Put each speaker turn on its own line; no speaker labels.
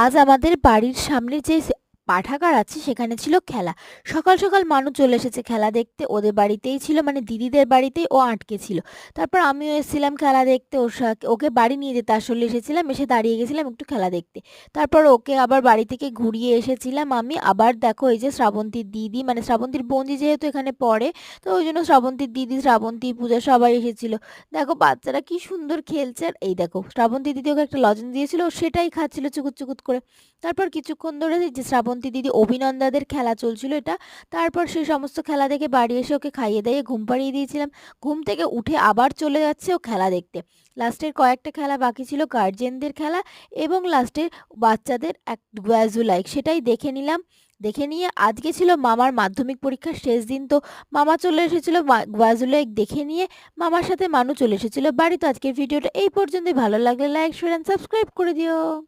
আজ আমাদের বাড়ির সামনে যে পাঠাগার আছে সেখানে ছিল খেলা। সকাল সকাল মানুষ চলে এসেছে খেলা দেখতে। ওদের বাড়িতেই ছিল, মানে দিদিদের বাড়িতেই ও আটকে ছিল। তারপর আমিও এসেছিলাম খেলা দেখতে, ওকে বাড়ি নিয়ে যেতে আসলে এসেছিলাম, এসে দাঁড়িয়ে গেছিলাম একটু খেলা দেখতে। তারপর ওকে আবার বাড়ি থেকে ঘুরিয়ে এসেছিলাম আমি। আবার দেখো এই যে শ্রাবন্তীর দিদি, মানে শ্রাবন্তীর বোনজি যেহেতু এখানে পড়ে, তো ওই জন্য শ্রাবন্তীর দিদি, শ্রাবন্তী, পূজা সবাই এসেছিল। দেখো বাচ্চারা কি সুন্দর খেলছে। আর এই দেখো শ্রাবন্তী দিদি ওকে একটা লজেন্স দিয়েছিল, ও সেটাই খাচ্ছিল চুকুত চুকুত করে। তারপর কিছুক্ষণ ধরে যে শ্রাবন্তী দিদি অভিনন্দাদের খেলা চলছিল এটা। তারপর সেই সমস্ত খেলা দেখে বাড়ি এসে ওকে খাইয়ে দিয়ে ঘুম পাড়িয়ে দিয়েছিলাম। ঘুম থেকে উঠে আবার চলে যাচ্ছে ও খেলা দেখতে। লাস্টের কয়েকটা খেলা বাকি ছিল, গার্জেনদের খেলা এবং লাস্টের বাচ্চাদের এক গ্যাজু লাইক, সেটাই দেখে নিলাম। দেখে নিয়ে আজকে ছিল মামার মাধ্যমিক পরীক্ষার শেষ দিন, তো মামা চলে এসেছিল গ্যাজু লাইক দেখে নিয়ে। মামার সাথে মানু চলে এসেছিল বাড়ি। তো আজকের ভিডিওটা এই পর্যন্তই। ভালো লাগলে লাইক, শেয়ার অ্যান্ড সাবস্ক্রাইব করে দিও।